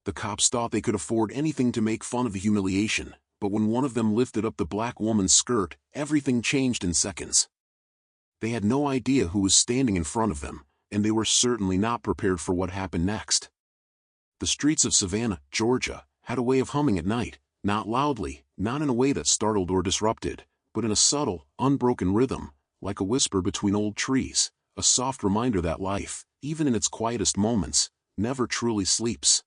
The cops thought they could afford anything to make fun of the humiliation, but when one of them lifted up the black woman's skirt, everything changed in seconds. They had no idea who was standing in front of them, and they were certainly not prepared for what happened next. The streets of Savannah, Georgia, had a way of humming at night, not loudly, not in a way that startled or disrupted, but in a subtle, unbroken rhythm, like a whisper between old trees, a soft reminder that life, even in its quietest moments, never truly sleeps.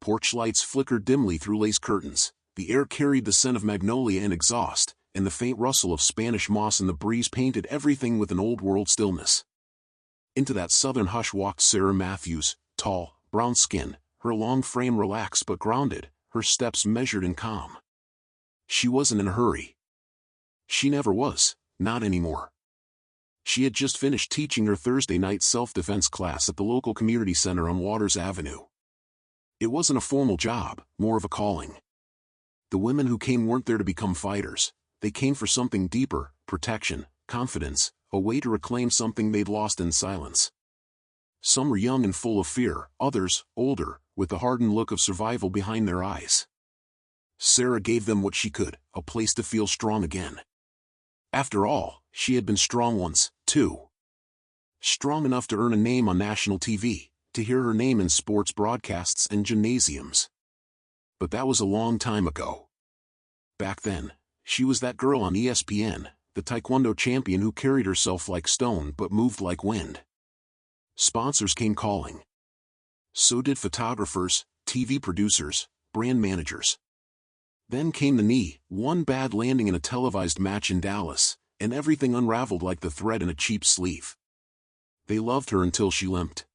Porch lights flickered dimly through lace curtains, the air carried the scent of magnolia and exhaust, and the faint rustle of Spanish moss in the breeze painted everything with an old-world stillness. Into that southern hush walked Sarah Matthews, tall, brown skin, her long frame relaxed but grounded, her steps measured and calm. She wasn't in a hurry. She never was, not anymore. She had just finished teaching her Thursday night self-defense class at the local community center on Waters Avenue. It wasn't a formal job, more of a calling. The women who came weren't there to become fighters. They came for something deeper, protection, confidence, a way to reclaim something they'd lost in silence. Some were young and full of fear, others, older, with the hardened look of survival behind their eyes. Sarah gave them what she could, a place to feel strong again. After all, she had been strong once, too. Strong enough to earn a name on national TV, to hear her name in sports broadcasts and gymnasiums. But that was a long time ago. Back then, she was that girl on ESPN, the taekwondo champion who carried herself like stone but moved like wind. Sponsors came calling. So did photographers, TV producers, brand managers. Then came the knee, one bad landing in a televised match in Dallas, and everything unraveled like the thread in a cheap sleeve. They loved her until she limped.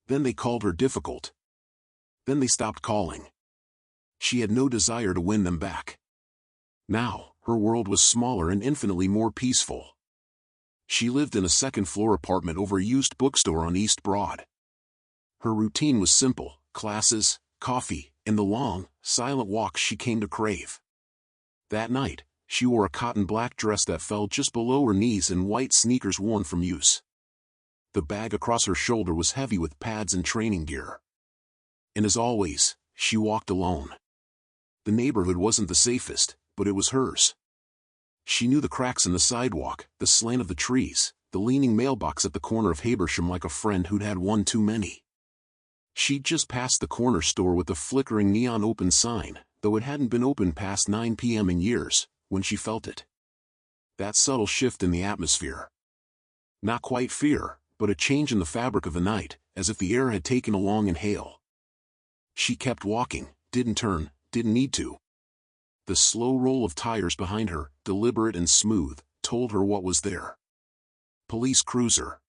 Then they called her difficult. Then they stopped calling. She had no desire to win them back. Now, her world was smaller and infinitely more peaceful. She lived in a second-floor apartment over a used bookstore on East Broad. Her routine was simple: classes, coffee, and the long, silent walks she came to crave. That night, she wore a cotton black dress that fell just below her knees and white sneakers worn from use. The bag across her shoulder was heavy with pads and training gear. And as always, she walked alone. The neighborhood wasn't the safest, but it was hers. She knew the cracks in the sidewalk, the slant of the trees, the leaning mailbox at the corner of Habersham like a friend who'd had one too many. She'd just passed the corner store with the flickering neon open sign, though it hadn't been open past 9 p.m. in years, when she felt it. That subtle shift in the atmosphere. Not quite fear, but a change in the fabric of the night, as if the air had taken a long inhale. She kept walking, didn't turn, didn't need to. The slow roll of tires behind her, deliberate and smooth, told her what was there. Police cruiser.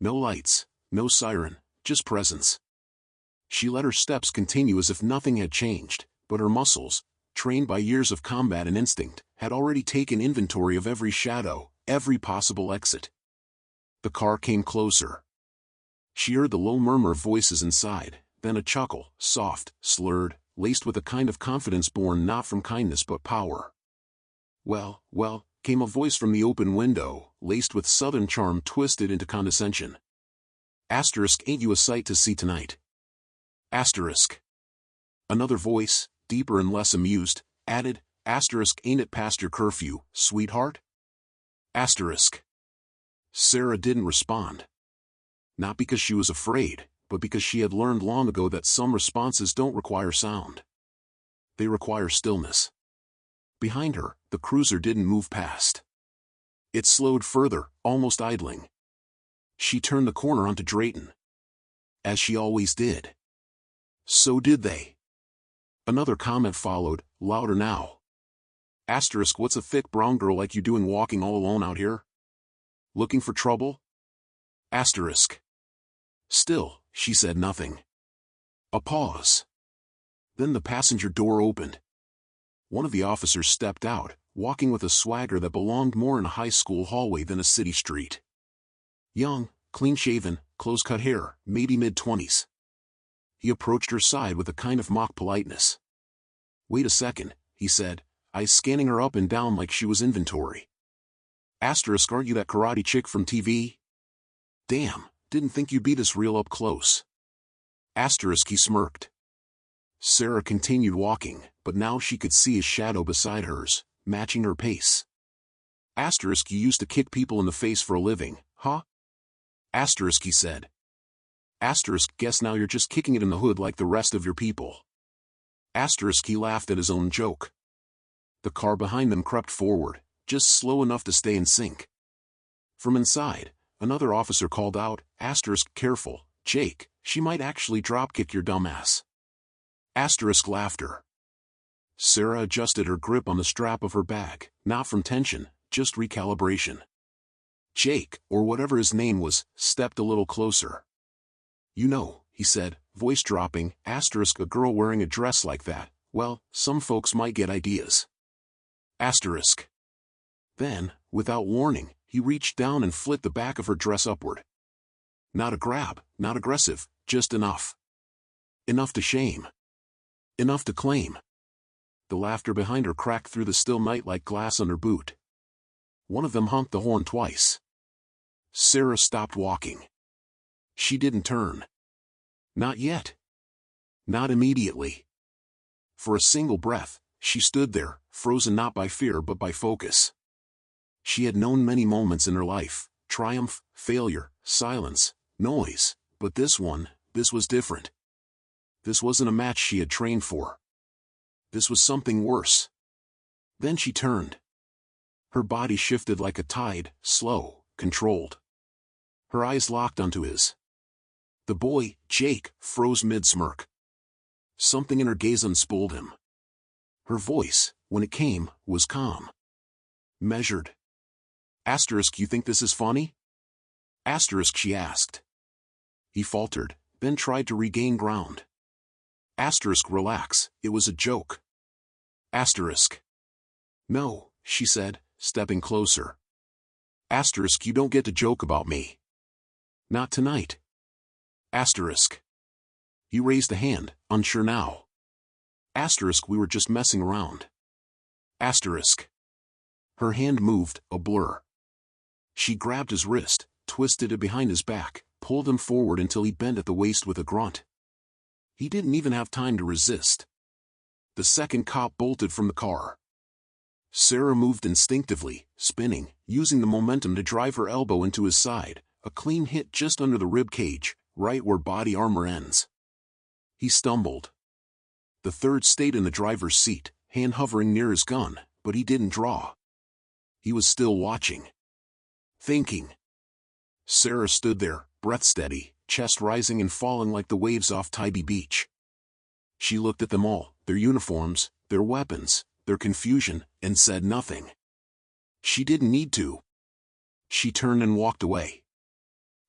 No lights, no siren, just presence. She let her steps continue as if nothing had changed, but her muscles, trained by years of combat and instinct, had already taken inventory of every shadow, every possible exit. The car came closer. She heard the low murmur of voices inside, then a chuckle, soft, slurred, laced with a kind of confidence born not from kindness but power. Well, well, came a voice from the open window, laced with southern charm twisted into condescension. Asterisk, ain't you a sight to see tonight? Asterisk. Another voice, deeper and less amused, added, asterisk, ain't it past your curfew, sweetheart? Asterisk. Sarah didn't respond. Not because she was afraid, but because she had learned long ago that some responses don't require sound. They require stillness. Behind her, the cruiser didn't move past. It slowed further, almost idling. She turned the corner onto Drayton. As she always did. So did they. Another comment followed, louder now. Asterisk, what's a thick brown girl like you doing walking all alone out here? Looking for trouble? Asterisk. Still, she said nothing. A pause. Then the passenger door opened. One of the officers stepped out, walking with a swagger that belonged more in a high school hallway than a city street. Young, clean-shaven, close-cut hair, maybe mid-20s. He approached her side with a kind of mock politeness. Wait a second, he said, eyes scanning her up and down like she was inventory. Asterisk, aren't you that karate chick from TV? Damn, didn't think you'd be this real up close. Asterisk, he smirked. Sarah continued walking, but now she could see his shadow beside hers, matching her pace. Asterisk, you used to kick people in the face for a living, huh? Asterisk, he said. Asterisk, guess now you're just kicking it in the hood like the rest of your people. Asterisk, he laughed at his own joke. The car behind them crept forward, just slow enough to stay in sync. From inside, another officer called out, asterisk, careful, Jake, she might actually dropkick your dumbass. Asterisk, laughter. Sarah adjusted her grip on the strap of her bag, not from tension, just recalibration. Jake, or whatever his name was, stepped a little closer. You know, he said, voice dropping, asterisk, a girl wearing a dress like that, well, some folks might get ideas. Asterisk. Then, without warning, he reached down and flipped the back of her dress upward. Not a grab, not aggressive, just enough. Enough to shame. Enough to claim. The laughter behind her cracked through the still night like glass on her boot. One of them honked the horn twice. Sarah stopped walking. She didn't turn. Not yet. Not immediately. For a single breath, she stood there, frozen not by fear but by focus. She had known many moments in her life, triumph, failure, silence, noise, but this was different. This wasn't a match she had trained for. This was something worse. Then she turned. Her body shifted like a tide, slow, controlled. Her eyes locked onto his. The boy, Jake, froze mid-smirk. Something in her gaze unspooled him. Her voice, when it came, was calm. Measured. Asterisk, you think this is funny? Asterisk, she asked. He faltered, then tried to regain ground. Asterisk, relax, it was a joke. Asterisk. No, she said, stepping closer. Asterisk, you don't get to joke about me. Not tonight. Asterisk. He raised a hand, unsure now. Asterisk, we were just messing around. Asterisk. Her hand moved, a blur. She grabbed his wrist, twisted it behind his back, pulled him forward until he bent at the waist with a grunt. He didn't even have time to resist. The second cop bolted from the car. Sarah moved instinctively, spinning, using the momentum to drive her elbow into his side, a clean hit just under the rib cage, right where body armor ends. He stumbled. The third stayed in the driver's seat, hand hovering near his gun, but he didn't draw. He was still watching. Thinking. Sarah stood there, breath steady, chest rising and falling like the waves off Tybee Beach. She looked at them all, their uniforms, their weapons, their confusion, and said nothing. She didn't need to. She turned and walked away.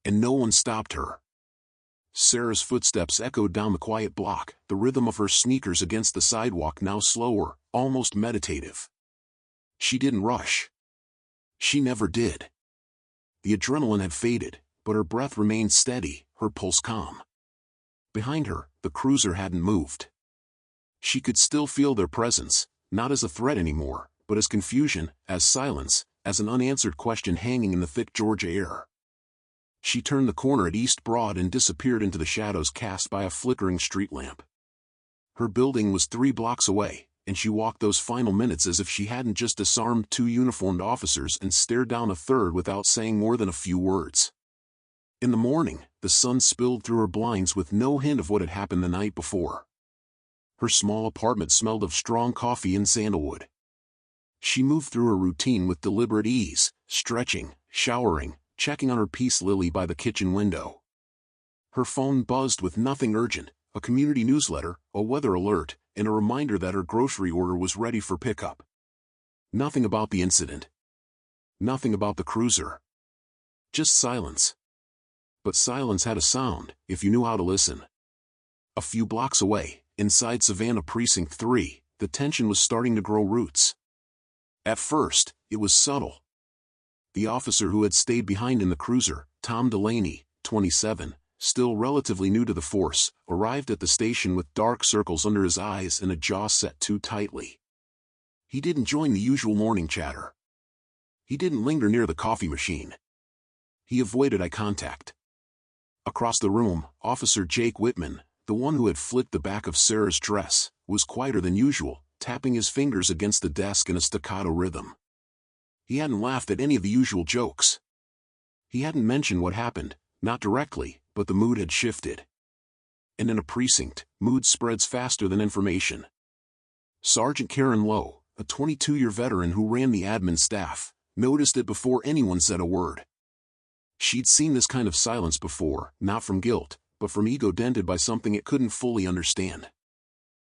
And no one stopped her. Sarah's footsteps echoed down the quiet block, the rhythm of her sneakers against the sidewalk now slower, almost meditative. She didn't rush. She never did. The adrenaline had faded, but her breath remained steady, her pulse calm. Behind her, the cruiser hadn't moved. She could still feel their presence, not as a threat anymore, but as confusion, as silence, as an unanswered question hanging in the thick Georgia air. She turned the corner at East Broad and disappeared into the shadows cast by a flickering street lamp. Her building was 3 blocks away, and she walked those final minutes as if she hadn't just disarmed 2 uniformed officers and stared down a third without saying more than a few words. In the morning, the sun spilled through her blinds with no hint of what had happened the night before. Her small apartment smelled of strong coffee and sandalwood. She moved through her routine with deliberate ease, stretching, showering, checking on her peace lily by the kitchen window. Her phone buzzed with nothing urgent, a community newsletter, a weather alert, and a reminder that her grocery order was ready for pickup. Nothing about the incident. Nothing about the cruiser. Just silence. But silence had a sound, if you knew how to listen. A few blocks away, inside Savannah Precinct 3, the tension was starting to grow roots. At first, it was subtle. The officer who had stayed behind in the cruiser, Tom Delaney, 27, still relatively new to the force, arrived at the station with dark circles under his eyes and a jaw set too tightly. He didn't join the usual morning chatter. He didn't linger near the coffee machine. He avoided eye contact. Across the room, Officer Jake Whitman, the one who had flicked the back of Sarah's dress, was quieter than usual, tapping his fingers against the desk in a staccato rhythm. He hadn't laughed at any of the usual jokes. He hadn't mentioned what happened, not directly, but the mood had shifted. And in a precinct, mood spreads faster than information. Sergeant Karen Lowe, a 22-year veteran who ran the admin staff, noticed it before anyone said a word. She'd seen this kind of silence before, not from guilt, but from ego dented by something it couldn't fully understand.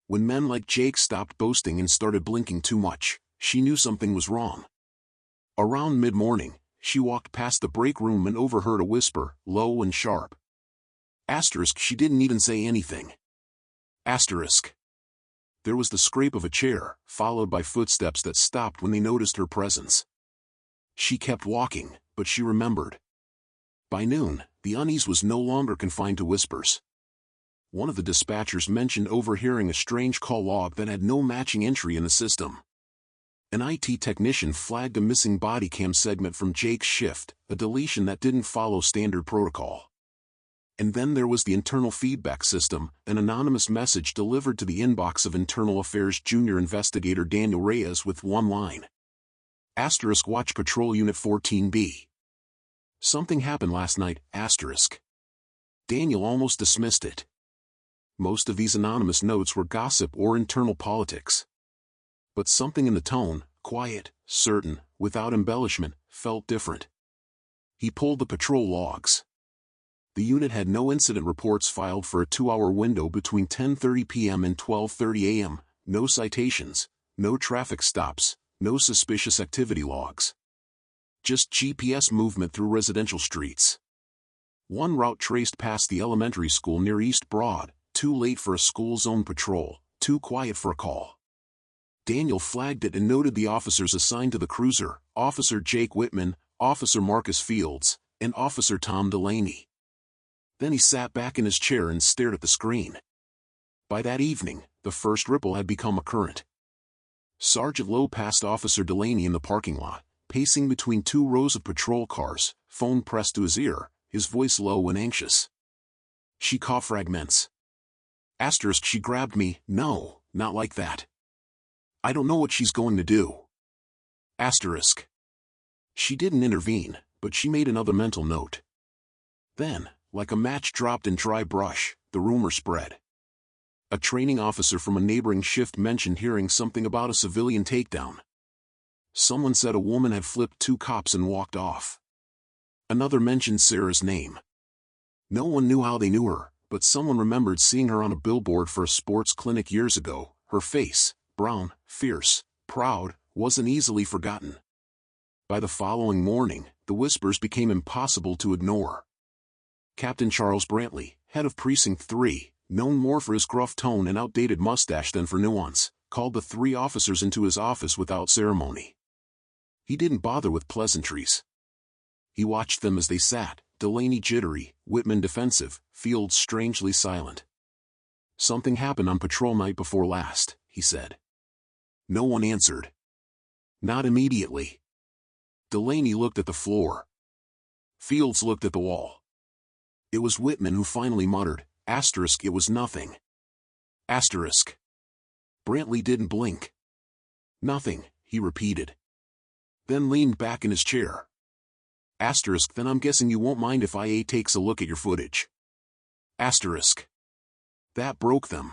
When men like Jake stopped boasting and started blinking too much, she knew something was wrong. Around mid-morning, she walked past the break room and overheard a whisper, low and sharp. Asterisk, she didn't even say anything. Asterisk. There was the scrape of a chair, followed by footsteps that stopped when they noticed her presence. She kept walking, but she remembered. By noon, the unease was no longer confined to whispers. One of the dispatchers mentioned overhearing a strange call log that had no matching entry in the system. An IT technician flagged a missing body cam segment from Jake's shift, a deletion that didn't follow standard protocol. And then there was the internal feedback system, an anonymous message delivered to the inbox of Internal Affairs Junior Investigator Daniel Reyes with one line. Asterisk, watch Patrol Unit 14B. Something happened last night, asterisk. Daniel almost dismissed it. Most of these anonymous notes were gossip or internal politics. But something in the tone, quiet, certain, without embellishment, felt different. He pulled the patrol logs. The unit had no incident reports filed for a 2-hour window between 10:30 p.m. and 12:30 a.m., no citations, no traffic stops, no suspicious activity logs. Just GPS movement through residential streets. One route traced past the elementary school near East Broad, too late for a school zone patrol, too quiet for a call. Daniel flagged it and noted the officers assigned to the cruiser, Officer Jake Whitman, Officer Marcus Fields, and Officer Tom Delaney. Then he sat back in his chair and stared at the screen. By that evening, the first ripple had become a current. Sergeant Lowe passed Officer Delaney in the parking lot, pacing between 2 rows of patrol cars, phone pressed to his ear, his voice low and anxious. She caught fragments. Asterisk, she grabbed me, no, not like that. I don't know what she's going to do. Asterisk. She didn't intervene, but she made another mental note. Then, like a match dropped in dry brush, the rumor spread. A training officer from a neighboring shift mentioned hearing something about a civilian takedown. Someone said a woman had flipped 2 cops and walked off. Another mentioned Sarah's name. No one knew how they knew her, but someone remembered seeing her on a billboard for a sports clinic years ago. Her face, brown, fierce, proud, wasn't easily forgotten. By the following morning, the whispers became impossible to ignore. Captain Charles Brantley, head of Precinct 3, known more for his gruff tone and outdated mustache than for nuance, called the 3 officers into his office without ceremony. He didn't bother with pleasantries. He watched them as they sat, Delaney jittery, Whitman defensive, Fields strangely silent. Something happened on patrol night before last, he said. No one answered. Not immediately. Delaney looked at the floor. Fields looked at the wall. It was Whitman who finally muttered, asterisk, it was nothing. Asterisk. Brantley didn't blink. Nothing, he repeated. Then leaned back in his chair. Asterisk, then I'm guessing you won't mind if IA takes a look at your footage. Asterisk. That broke them.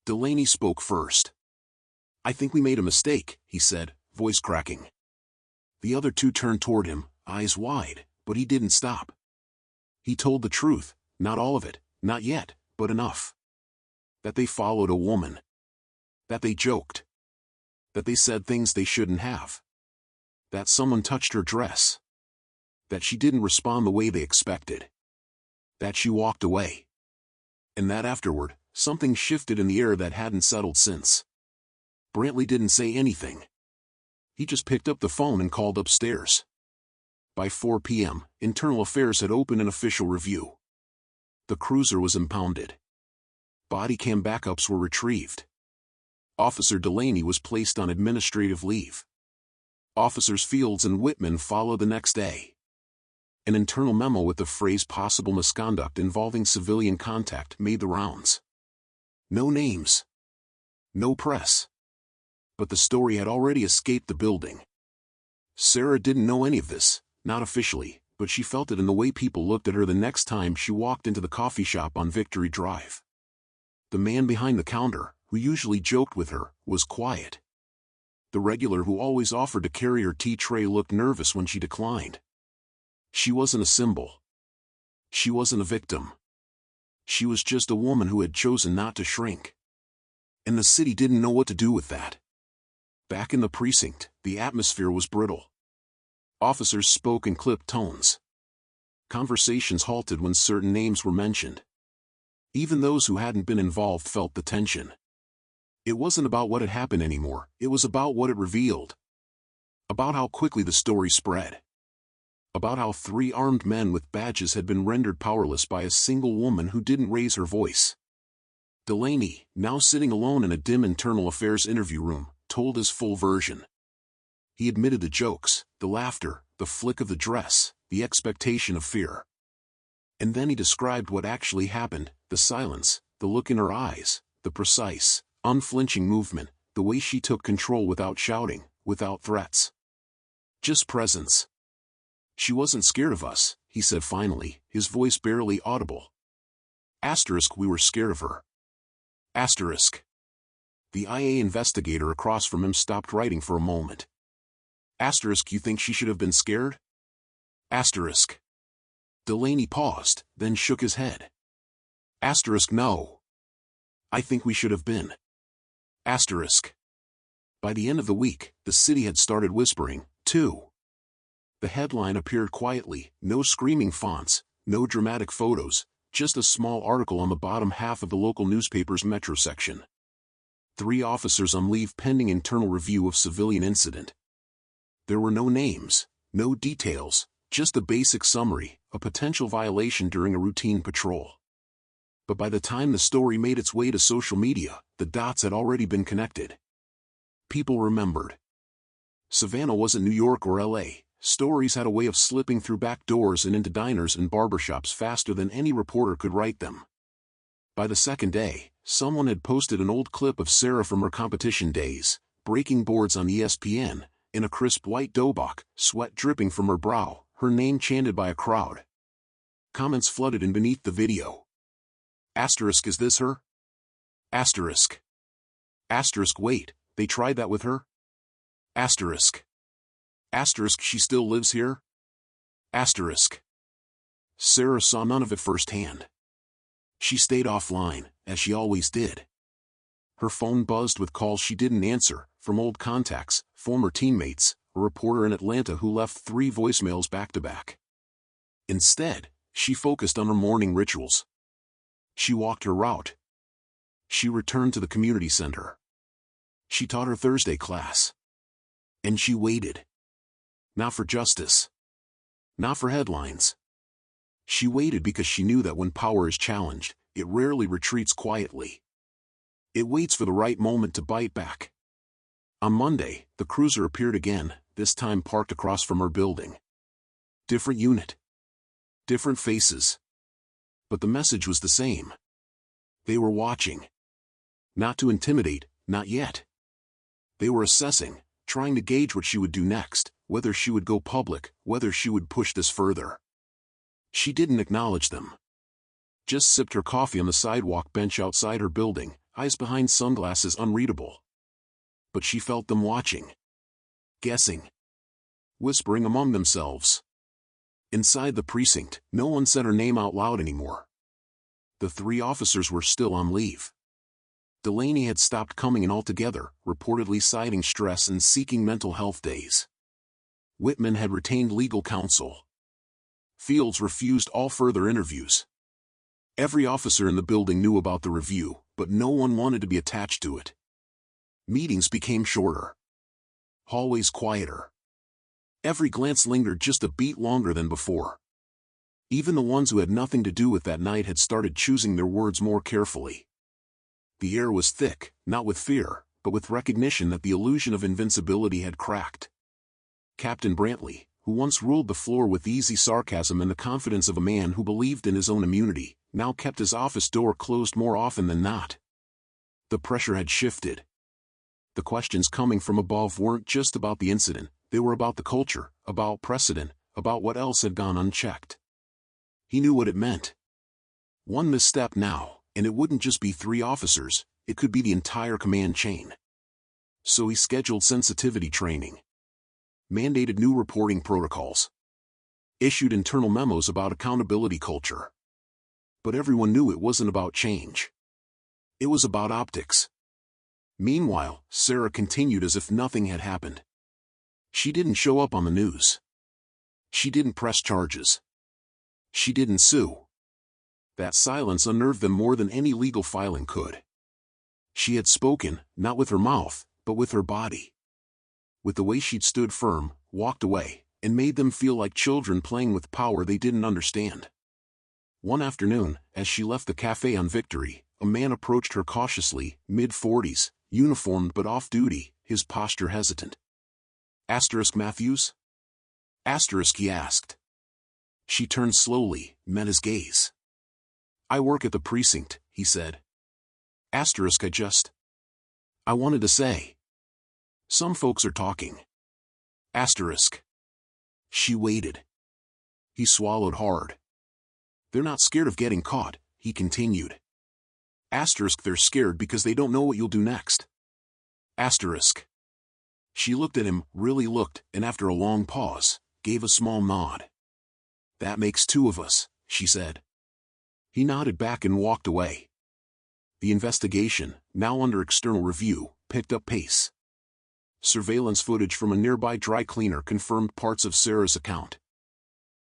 Delaney spoke first. I think we made a mistake, he said, voice cracking. The other 2 turned toward him, eyes wide, but he didn't stop. He told the truth, not all of it, not yet, but enough. That they followed a woman. That they joked. That they said things they shouldn't have. That someone touched her dress. That she didn't respond the way they expected. That she walked away. And that afterward, something shifted in the air that hadn't settled since. Brantley didn't say anything. He just picked up the phone and called upstairs. By 4 p.m., Internal Affairs had opened an official review. The cruiser was impounded. Body cam backups were retrieved. Officer Delaney was placed on administrative leave. Officers Fields and Whitman followed the next day. An internal memo with the phrase possible misconduct involving civilian contact made the rounds. No names. No press. But the story had already escaped the building. Sarah didn't know any of this, not officially, but she felt it in the way people looked at her the next time she walked into the coffee shop on Victory Drive. The man behind the counter, who usually joked with her, was quiet. The regular who always offered to carry her tea tray looked nervous when she declined. She wasn't a symbol. She wasn't a victim. She was just a woman who had chosen not to shrink. And the city didn't know what to do with that. Back in the precinct, the atmosphere was brittle. Officers spoke in clipped tones. Conversations halted when certain names were mentioned. Even those who hadn't been involved felt the tension. It wasn't about what had happened anymore, it was about what it revealed. About how quickly the story spread. About how 3 armed men with badges had been rendered powerless by a single woman who didn't raise her voice. Delaney, now sitting alone in a dim internal affairs interview room, told his full version. He admitted the jokes, the laughter, the flick of the dress, the expectation of fear. And then he described what actually happened, the silence, the look in her eyes, the precise, unflinching movement, the way she took control without shouting, without threats. Just presence. She wasn't scared of us, he said finally, his voice barely audible. Asterisk, we were scared of her. Asterisk. The IA investigator across from him stopped writing for a moment. Asterisk, you think she should have been scared? Asterisk. Delaney paused, then shook his head. Asterisk, no. I think we should have been. Asterisk. By the end of the week, the city had started whispering, too. The headline appeared quietly, no screaming fonts, no dramatic photos, just a small article on the bottom half of the local newspaper's metro section. 3 officers on leave pending internal review of civilian incident. There were no names, no details, just a basic summary, a potential violation during a routine patrol. But by the time the story made its way to social media, the dots had already been connected. People remembered. Savannah wasn't New York or LA. Stories had a way of slipping through back doors and into diners and barbershops faster than any reporter could write them. By the second day, someone had posted an old clip of Sarah from her competition days, breaking boards on ESPN, in a crisp white dobok, sweat dripping from her brow, her name chanted by a crowd. Comments flooded in beneath the video. Asterisk, is this her? Asterisk. Asterisk, wait, they tried that with her? Asterisk. Asterisk, she still lives here? Asterisk. Sarah saw none of it firsthand. She stayed offline, as she always did. Her phone buzzed with calls she didn't answer, from old contacts, former teammates, a reporter in Atlanta who left 3 voicemails back-to-back. Instead, she focused on her morning rituals. She walked her route. She returned to the community center. She taught her Thursday class. And she waited. Not for justice. Not for headlines. She waited because she knew that when power is challenged, it rarely retreats quietly. It waits for the right moment to bite back. On Monday, the cruiser appeared again, this time parked across from her building. Different unit. Different faces. But the message was the same. They were watching. Not to intimidate, not yet. They were assessing, trying to gauge what she would do next, whether she would go public, whether she would push this further. She didn't acknowledge them. Just sipped her coffee on the sidewalk bench outside her building, eyes behind sunglasses unreadable. But she felt them watching. Guessing. Whispering among themselves. Inside the precinct, no one said her name out loud anymore. The 3 officers were still on leave. Delaney had stopped coming in altogether, reportedly citing stress and seeking mental health days. Whitman had retained legal counsel. Fields refused all further interviews. Every officer in the building knew about the review, but no one wanted to be attached to it. Meetings became shorter. Hallways quieter. Every glance lingered just a beat longer than before. Even the ones who had nothing to do with that night had started choosing their words more carefully. The air was thick, not with fear, but with recognition that the illusion of invincibility had cracked. Captain Brantley, who once ruled the floor with easy sarcasm and the confidence of a man who believed in his own immunity, now kept his office door closed more often than not. The pressure had shifted. The questions coming from above weren't just about the incident, they were about the culture, about precedent, about what else had gone unchecked. He knew what it meant. One misstep now, and it wouldn't just be 3 officers, it could be the entire command chain. So he scheduled sensitivity training, mandated new reporting protocols, issued internal memos about accountability culture. But everyone knew it wasn't about change. It was about optics. Meanwhile, Sarah continued as if nothing had happened. She didn't show up on the news. She didn't press charges. She didn't sue. That silence unnerved them more than any legal filing could. She had spoken, not with her mouth, but with her body. With the way she'd stood firm, walked away, and made them feel like children playing with power they didn't understand. One afternoon, as she left the cafe on Victory, a man approached her cautiously, mid-40s, uniformed but off-duty, his posture hesitant. Matthews? He asked. She turned slowly, met his gaze. I work at the precinct, he said. I wanted to say. Some folks are talking. She waited. He swallowed hard. They're not scared of getting caught, he continued. They're scared because they don't know what you'll do next. She looked at him, really looked, and after a long pause, gave a small nod. That makes 2 of us, she said. He nodded back and walked away. The investigation, now under external review, picked up pace. Surveillance footage from a nearby dry cleaner confirmed parts of Sarah's account.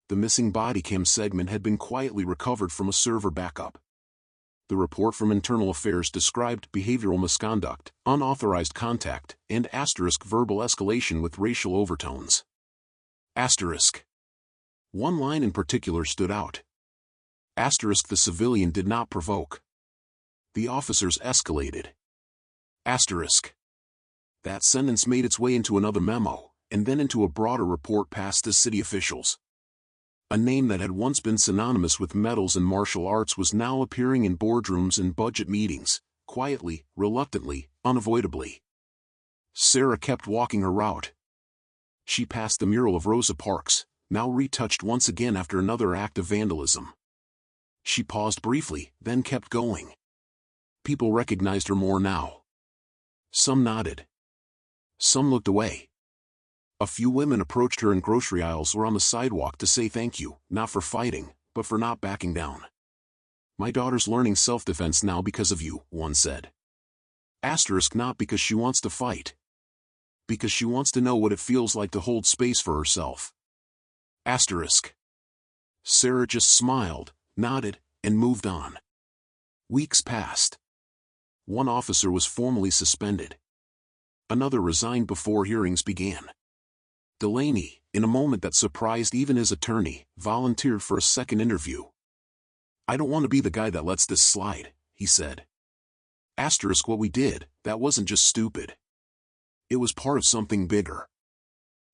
The missing body cam segment had been quietly recovered from a server backup. The report from Internal Affairs described behavioral misconduct, unauthorized contact, and verbal escalation with racial overtones. One line in particular stood out. The civilian did not provoke. The officers escalated. That sentence made its way into another memo, and then into a broader report passed to city officials. A name that had once been synonymous with medals and martial arts was now appearing in boardrooms and budget meetings, quietly, reluctantly, unavoidably. Sarah kept walking her route. She passed the mural of Rosa Parks, now retouched once again after another act of vandalism. She paused briefly, then kept going. People recognized her more now. Some nodded. Some looked away. A few women approached her in grocery aisles or on the sidewalk to say thank you, not for fighting, but for not backing down. My daughter's learning self-defense now because of you, one said. Not because she wants to fight. Because she wants to know what it feels like to hold space for herself. Sarah just smiled, nodded, and moved on. Weeks passed. One officer was formally suspended. Another resigned before hearings began. Delaney, in a moment that surprised even his attorney, volunteered for a second interview. I don't want to be the guy that lets this slide, he said. What we did, that wasn't just stupid. It was part of something bigger.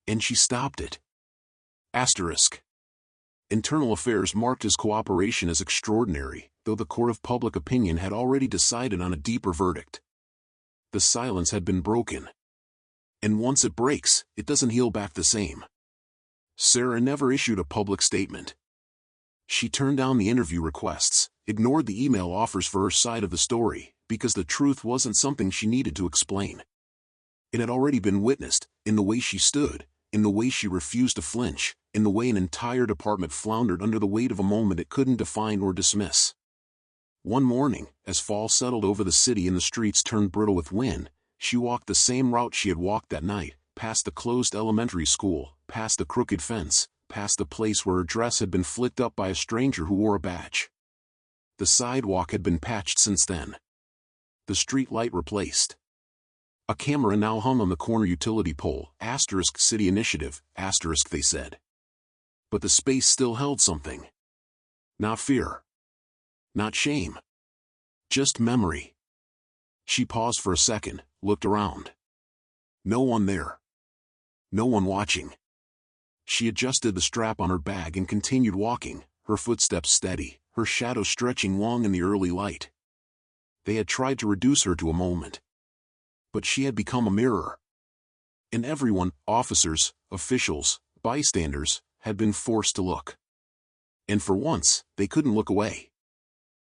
And she stopped it. Internal Affairs marked his cooperation as extraordinary, though the court of public opinion had already decided on a deeper verdict. The silence had been broken. And once it breaks, it doesn't heal back the same. Sarah never issued a public statement. She turned down the interview requests, ignored the email offers for her side of the story, because the truth wasn't something she needed to explain. It had already been witnessed, in the way she stood, in the way she refused to flinch, in the way an entire department floundered under the weight of a moment it couldn't define or dismiss. One morning, as fall settled over the city and the streets turned brittle with wind, she walked the same route she had walked that night, past the closed elementary school, past the crooked fence, past the place where her dress had been flicked up by a stranger who wore a badge. The sidewalk had been patched since then. The street light replaced. A camera now hung on the corner utility pole, City Initiative, they said. But the space still held something. Not fear. Not shame. Just memory. She paused for a second, looked around. No one there. No one watching. She adjusted the strap on her bag and continued walking, her footsteps steady, her shadow stretching long in the early light. They had tried to reduce her to a moment. But she had become a mirror. And everyone, officers, officials, bystanders, had been forced to look. And for once, they couldn't look away.